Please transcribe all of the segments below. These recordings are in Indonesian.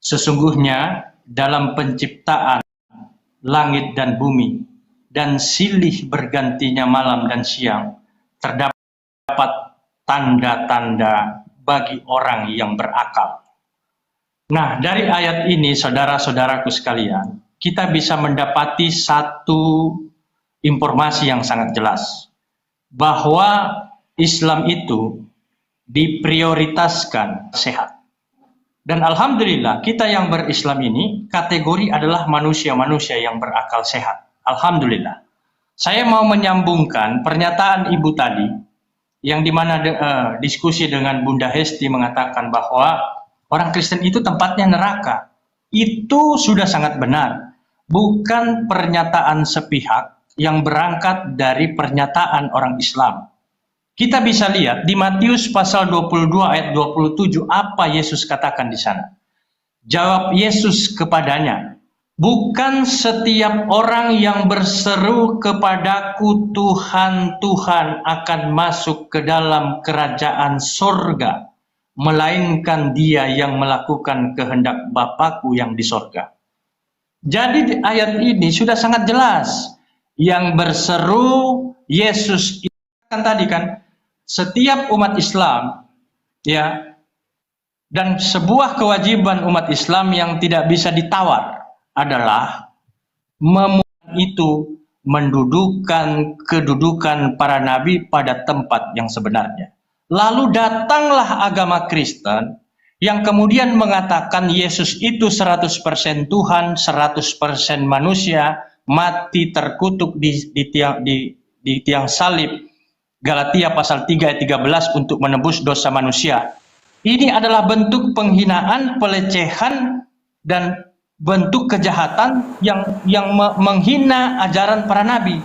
Sesungguhnya dalam penciptaan langit dan bumi dan silih bergantinya malam dan siang terdapat tanda-tanda bagi orang yang berakal. Nah, dari ayat ini, saudara-saudaraku sekalian, kita bisa mendapati satu informasi yang sangat jelas, bahwa Islam itu diprioritaskan sehat. Dan alhamdulillah, kita yang berislam ini kategori adalah manusia-manusia yang berakal sehat. Alhamdulillah. Saya mau menyambungkan pernyataan Ibu tadi, yang dimana diskusi dengan Bunda Hesti mengatakan bahwa orang Kristen itu tempatnya neraka. Itu sudah sangat benar. Bukan pernyataan sepihak yang berangkat dari pernyataan orang Islam. Kita bisa lihat di Matius pasal 22 ayat 27 apa Yesus katakan di sana. Jawab Yesus kepadanya, bukan setiap orang yang berseru kepadaku Tuhan, Tuhan akan masuk ke dalam kerajaan sorga, melainkan dia yang melakukan kehendak Bapakku yang di sorga. Jadi di ayat ini sudah sangat jelas. Yang berseru Yesus itu kan tadi kan, setiap umat Islam, ya, dan sebuah kewajiban umat Islam yang tidak bisa ditawar adalah mendudukan kedudukan para nabi pada tempat yang sebenarnya. Lalu datanglah agama Kristen yang kemudian mengatakan Yesus itu 100% Tuhan, 100% manusia, mati terkutuk di tiang salib, Galatia pasal 3 ayat 13 untuk menebus dosa manusia. Ini adalah bentuk penghinaan, pelecehan, dan bentuk kejahatan yang menghina ajaran para nabi.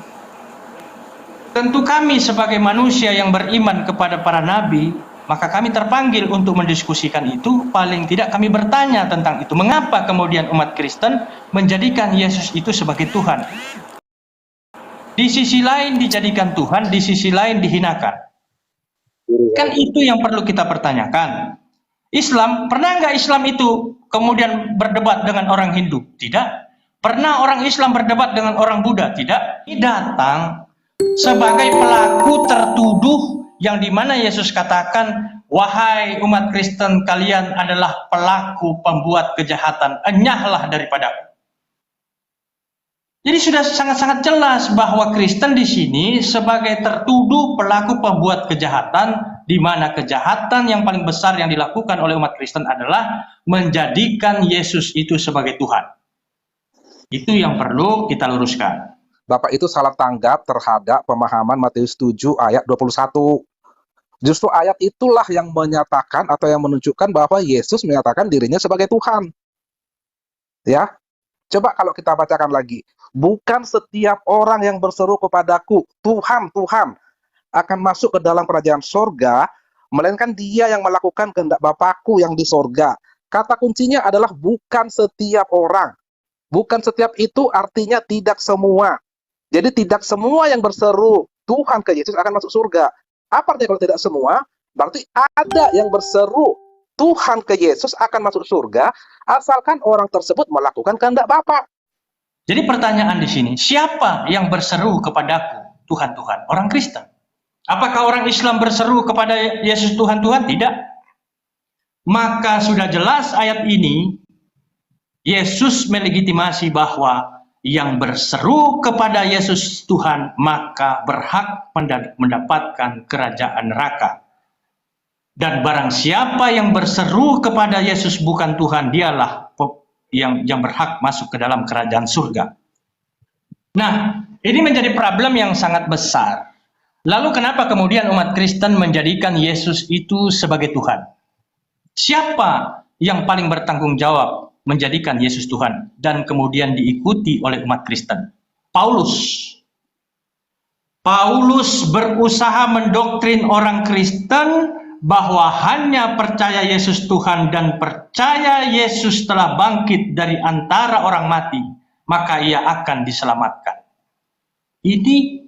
Tentu kami sebagai manusia yang beriman kepada para nabi, maka kami terpanggil untuk mendiskusikan itu. Paling tidak kami bertanya tentang itu. Mengapa kemudian umat Kristen menjadikan Yesus itu sebagai Tuhan? Di sisi lain dijadikan Tuhan, di sisi lain dihinakan. Kan itu yang perlu kita pertanyakan. Islam, pernah nggak Islam itu kemudian berdebat dengan orang Hindu? Tidak. Pernah orang Islam berdebat dengan orang Buddha? Tidak. Ini datang sebagai pelaku tertuduh yang dimana Yesus katakan, wahai umat Kristen, kalian adalah pelaku pembuat kejahatan, enyahlah daripadaku. Jadi sudah sangat-sangat jelas bahwa Kristen di sini sebagai tertuduh pelaku pembuat kejahatan, di mana kejahatan yang paling besar yang dilakukan oleh umat Kristen adalah menjadikan Yesus itu sebagai Tuhan. Itu yang perlu kita luruskan. Bapak itu salah tanggap terhadap pemahaman Matius 7 ayat 21. Justru ayat itulah yang menyatakan atau yang menunjukkan bahwa Yesus menyatakan dirinya sebagai Tuhan. Ya, coba kalau kita bacakan lagi. Bukan setiap orang yang berseru kepadaku, Tuhan, Tuhan, akan masuk ke dalam kerajaan sorga, melainkan dia yang melakukan kehendak Bapakku yang di sorga. Kata kuncinya adalah bukan setiap orang. Bukan setiap itu artinya tidak semua. Jadi tidak semua yang berseru Tuhan ke Yesus akan masuk surga. Apa artinya kalau tidak semua? Berarti ada yang berseru Tuhan ke Yesus akan masuk surga, asalkan orang tersebut melakukan kehendak Bapa. Jadi pertanyaan di sini, siapa yang berseru kepadaku Tuhan, Tuhan? Orang Kristen. Apakah orang Islam berseru kepada Yesus Tuhan, Tuhan? Tidak. Maka sudah jelas ayat ini, Yesus melegitimasi bahwa yang berseru kepada Yesus Tuhan maka berhak mendapatkan kerajaan neraka. Dan barang siapa yang berseru kepada Yesus bukan Tuhan, dialah yang berhak masuk ke dalam kerajaan surga. Nah, ini menjadi problem yang sangat besar. Lalu kenapa kemudian umat Kristen menjadikan Yesus itu sebagai Tuhan? Siapa yang paling bertanggung jawab menjadikan Yesus Tuhan dan kemudian diikuti oleh umat Kristen? Paulus. Paulus berusaha mendoktrin orang Kristen bahwa hanya percaya Yesus Tuhan dan percaya Yesus telah bangkit dari antara orang mati, maka ia akan diselamatkan. Ini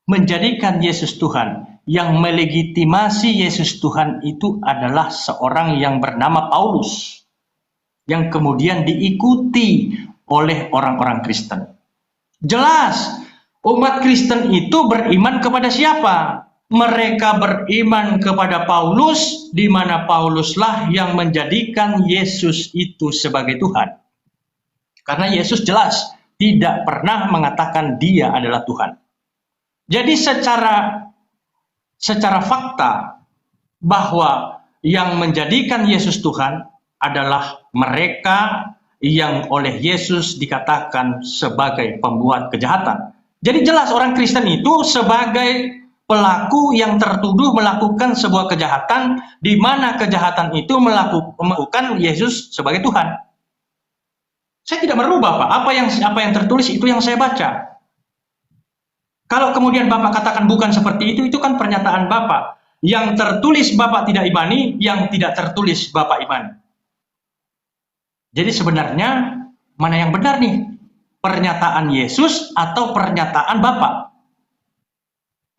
menjadikan Yesus Tuhan. Yang melegitimasi Yesus Tuhan itu adalah seorang yang bernama Paulus. yang kemudian diikuti oleh orang-orang Kristen. Jelas, umat Kristen itu beriman kepada siapa? Mereka beriman kepada Paulus, di mana Pauluslah yang menjadikan Yesus itu sebagai Tuhan. Karena Yesus jelas tidak pernah mengatakan dia adalah Tuhan. Jadi secara fakta bahwa yang menjadikan Yesus Tuhan adalah mereka yang oleh Yesus dikatakan sebagai pembuat kejahatan. Jadi jelas orang Kristen itu sebagai pelaku yang tertuduh melakukan sebuah kejahatan, di mana kejahatan itu melakukan Yesus sebagai Tuhan. Saya tidak merubah, Pak. Apa yang tertulis itu yang saya baca. Kalau kemudian Bapak katakan bukan seperti itu kan pernyataan Bapak. Yang tertulis Bapak tidak imani, yang tidak tertulis Bapak imani. Jadi sebenarnya mana yang benar nih? Pernyataan Yesus atau pernyataan Bapak?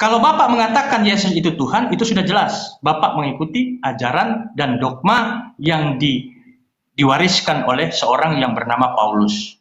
Kalau Bapak mengatakan Yesus itu Tuhan, itu sudah jelas. Bapak mengikuti ajaran dan dogma yang diwariskan oleh seorang yang bernama Paulus.